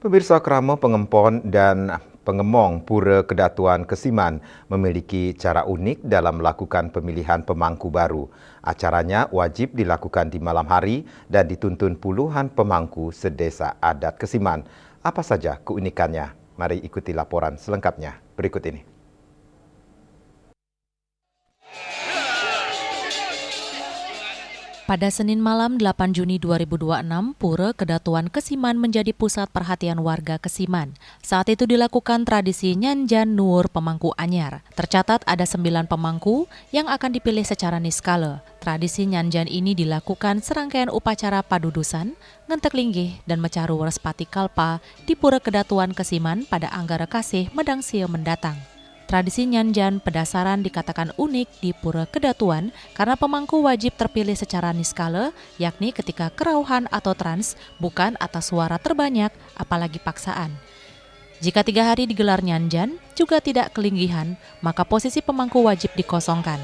Pemirsa, Krama Pengempon dan Pengemong Pura Kedatuan Kesiman memiliki cara unik dalam melakukan pemilihan pemangku baru. Acaranya wajib dilakukan di malam hari dan dituntun puluhan pemangku sedesa adat Kesiman. Apa saja keunikannya? Mari ikuti laporan selengkapnya berikut ini. Pada Senin malam 8 Juni 2026, Pura Kedatuan Kesiman menjadi pusat perhatian warga Kesiman. Saat itu dilakukan tradisi Nyanjan Nuwur Pemangku Anyar. Tercatat ada 9 pemangku yang akan dipilih secara niskala. Tradisi Nyanjan ini dilakukan serangkaian upacara padudusan, ngentek linggih, dan mecaru respati kalpa di Pura Kedatuan Kesiman pada Anggara Kasih Medangsia mendatang. Tradisi Nyanjan Pedasaran dikatakan unik di Pura Kedatuan karena pemangku wajib terpilih secara niskala, yakni ketika kerauhan atau trans, bukan atas suara terbanyak, apalagi paksaan. Jika 3 hari digelar Nyanjan, juga tidak kelinggihan, maka posisi pemangku wajib dikosongkan.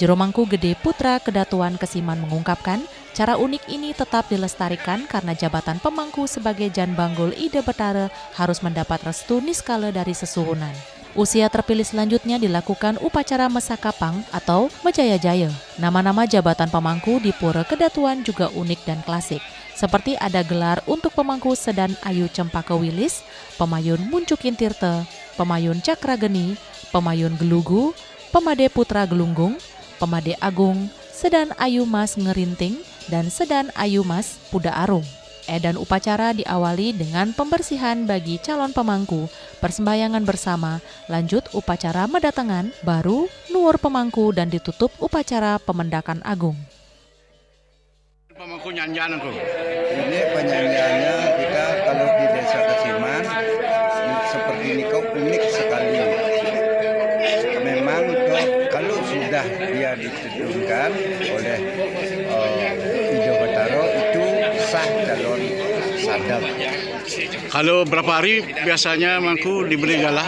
Juru Mangku Gede Putra Kedatuan Kesiman mengungkapkan, cara unik ini tetap dilestarikan karena jabatan pemangku sebagai Jan Banggul Ide Betara harus mendapat restu niskala dari sesuhunan. Usia terpilih selanjutnya dilakukan upacara Mesakapang atau Mejaya-jaya. Nama-nama jabatan pemangku di Pura Kedatuan juga unik dan klasik. Seperti ada gelar untuk pemangku Sedan Ayu Cempaka Wilis, Pemayun Muncukin Tirta, Pemayun Cakrageni, Pemayun Gelugu, Pemade Putra Gelunggung, Pemade Agung, Sedan Ayu Mas Ngerinting, dan Sedan Ayu Mas Puda Arung. Edan upacara diawali dengan pembersihan bagi calon pemangku, persembahyangan bersama, lanjut upacara mendatangan, baru nuwur pemangku dan ditutup upacara pemendakan agung. Pemangku nyanjan aku. Ini penyanyiannya kita kalau di desa Kesiman seperti ini kok unik sekali. Memang kalau sudah dia ditudungkan oleh Ide Betara itu sah calon sadap. Kalau berapa hari biasanya mangku diberi galah?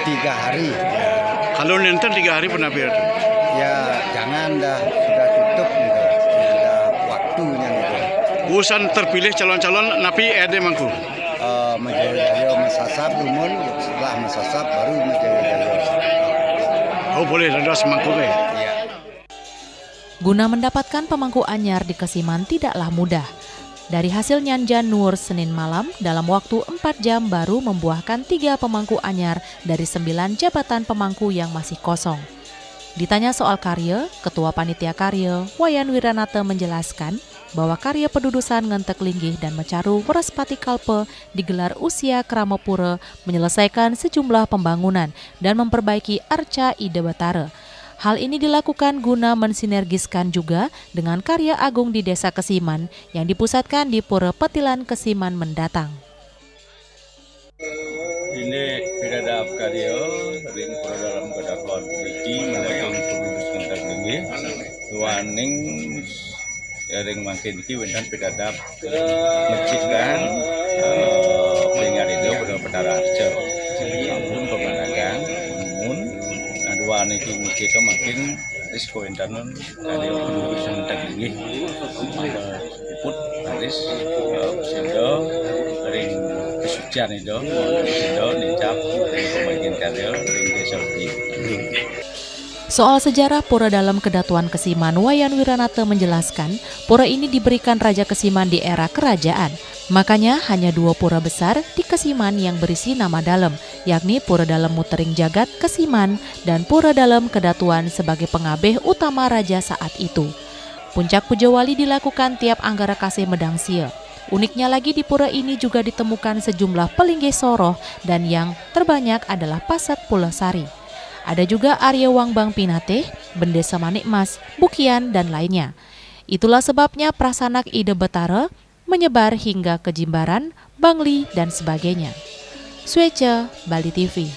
3 hari. Kalau nenten 3 hari pernah biar? Ya jangan dah, sudah tutup gitu. Sudah waktunya gitu. Urusan terpilih calon-calon napi ede mangku. Mejaya-jaya mesasap lumun, setelah mesasap baru Mejaya-jaya. Oh boleh ada semangku deh. Iya. Guna mendapatkan pemangku anyar di Kesiman tidaklah mudah. Dari hasil Nyanjan Nuwur Senin malam, dalam waktu 4 jam baru membuahkan 3 pemangku anyar dari 9 jabatan pemangku yang masih kosong. Ditanya soal karya, Ketua Panitia Karya, Wayan Wiranata menjelaskan bahwa karya pedudusan ngentek linggih dan mecaru Weraspati Kalpa digelar usia Krama Pura menyelesaikan sejumlah pembangunan dan memperbaiki arca Ide Betara. Hal ini dilakukan guna mensinergiskan juga dengan karya agung di Desa Kesiman yang dipusatkan di Pura Petilan Kesiman mendatang. Ini biradab karya ring pura dalam kedatuan iki mendatang penduduk ngentek linggih tuaning ring makin iki wendan biradab menciptakan peringatan itu pada Betara Arca. Namun pemandangan namun dua niki kita makin risiko internet dari penduduk ngentek linggih put haris sindo ring kesucian itu sindo dicap pembagian karya ring desa ini. Soal sejarah Pura dalam Kedatuan Kesiman, Wayan Wiranata menjelaskan, pura ini diberikan Raja Kesiman di era kerajaan. Makanya hanya 2 pura besar di Kesiman yang berisi nama dalam, yakni Pura Dalam Mutering Jagat Kesiman dan Pura Dalam Kedatuan sebagai pengabeh utama raja saat itu. Puncak Puja Wali dilakukan tiap Anggara Kasih Medangsia. Uniknya lagi di pura ini juga ditemukan sejumlah pelinggih soroh dan yang terbanyak adalah Pasak Pulau Sari. Ada juga Arya Wangbang Pinate, Bendesa Manikmas, Bukian, dan lainnya. Itulah sebabnya prasanak Ide Betara menyebar hingga ke Jimbaran, Bangli, dan sebagainya. Sueca, Bali TV.